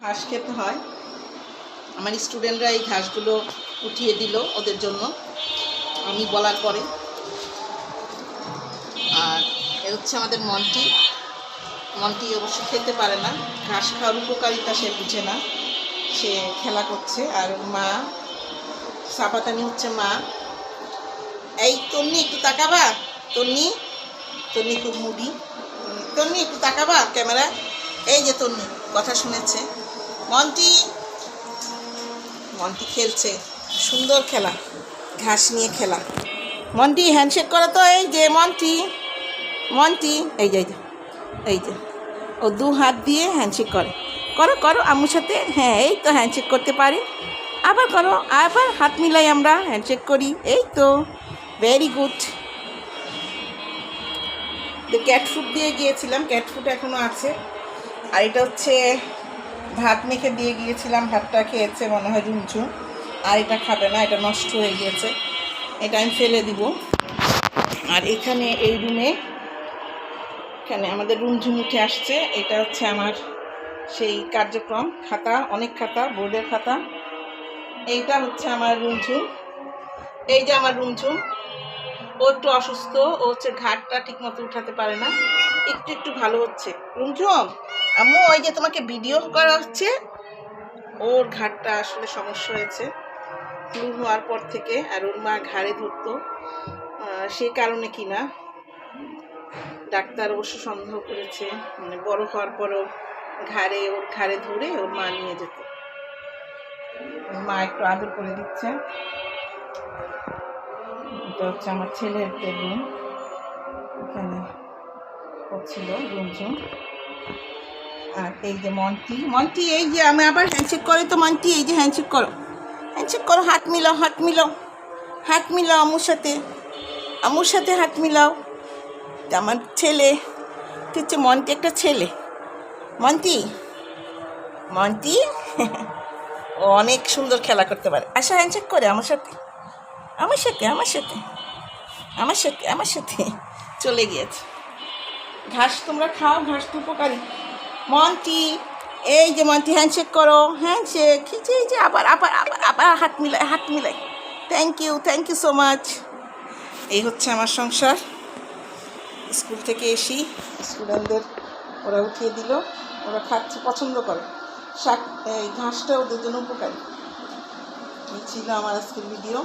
ঘাস খেতে হয়। আমার স্টুডেন্টরা এই ঘাসগুলো উঠিয়ে দিল ওদের জন্য আমি বলার পরে। আর এ হচ্ছে আমাদের মন্টি। মন্টি অবশ্য খেতে পারে না, ঘাস খাওয়ার উপকারিতা সে বুঝে না, সে খেলা করছে। আর মা সাপাতানি হচ্ছে মা। এই তন্নি একটু তাকাবা, তন্নি তন্নি খুব মুডি। তন্নি একটু তাকাবা ক্যামেরা। এই যে তন্নি কথা শুনেছে। মন্টি মন্টি খেলছে, সুন্দর খেলা, ঘাস নিয়ে খেলা। মন্টি হ্যান্ডশেক করো তো। এই যে মন্টি, মন্টি এই যে এই যে ও দু হাত দিয়ে হ্যান্ডশেক করে। করো করো আম্মুর সাথে। হ্যাঁ এই তো হ্যান্ডশেক করতে পারি। আবার করো, আবার হাত মিলাই, আমরা হ্যান্ডশেক করি। এই তো ভেরি গুড। ক্যাট ফুড দিয়ে গিয়েছিলাম, ক্যাট ফুড এখনও আছে। আর এটা হচ্ছে ভাত মেখে দিয়ে গিয়েছিলাম, ভাতটা খেয়েছে মনে হয় ঝুমঝুম। আর এটা খাবে না, এটা নষ্ট হয়ে গিয়েছে, এটা আমি ফেলে দিব। আর এখানে এই রুমে, এখানে আমাদের রুমঝুম উঠে আসছে। এটা হচ্ছে আমার সেই কার্যক্রম খাতা, অনেক খাতা, বোর্ডের খাতা। এইটা হচ্ছে আমার রুমঝুম। এই যে আমার রুমঝুম, ও একটু অসুস্থ, ও হচ্ছে ঘাটটা ঠিক মতো উঠাতে পারে না, একটু একটু ভালো হচ্ছে। রুমঝুম আম্মু ওই যে তোমাকে ভিডিও করা হচ্ছে, ওর ঘাটটা আসলে সমস্যা হয়েছে ফ্লু হওয়ার পর থেকে। আর ওর মা ঘাড়ে ধরতো, সেই কারণে কিনা ডাক্তার অবশ্য সন্দেহ করেছে, মানে বড় হওয়ার পরও ওর ঘাড়ে ধরে ওর মা নিয়ে যেত। ওর মা একটু আদর করে দিচ্ছে। এটা হচ্ছে আমার ছেলের বেডরুম, এখানে হচ্ছিল রুমঝুম। আর এই যে মন্টি, মন্টি এই যে আমি আবার হ্যান্ডশেক করে তো মন্টি, এই যে হ্যান্ডশেক করো, হ্যান্ডশেক করো, হাত মিলাও, হাত মিলাও, হাত মিলাও আম্মুর সাথে, আম্মুর সাথে হাত মিলাও। আমার ছেলে হচ্ছে মন্টি, একটা ছেলে মন্টি। মন্টি ও অনেক সুন্দর খেলা করতে পারে। আচ্ছা হ্যান্ডশেক করে আমার সাথে, আমার সাথে, আমার সাথে, আমার সাথে, আমার সাথে চলে গিয়েছে। ঘাস তোমরা খাও, ঘাস তো উপকারী। মন্টি এই যে মন্টি হ্যান্ডশেক করো, হ্যান্ডশেক। এই যে আবার আবার আবার আবার হাত মিলাই, হাত মিলাই। Thank you so much. এই হচ্ছে আমার সংসার। স্কুল থেকে এসি স্টুডেন্টদের ওরা উঠিয়ে দিল, ওরা খাচ্ছে, পছন্দ করে শাক, এই ঘাসটা ওদের জন্য উপকারী। এই ছিল আমার আজকের ভিডিও।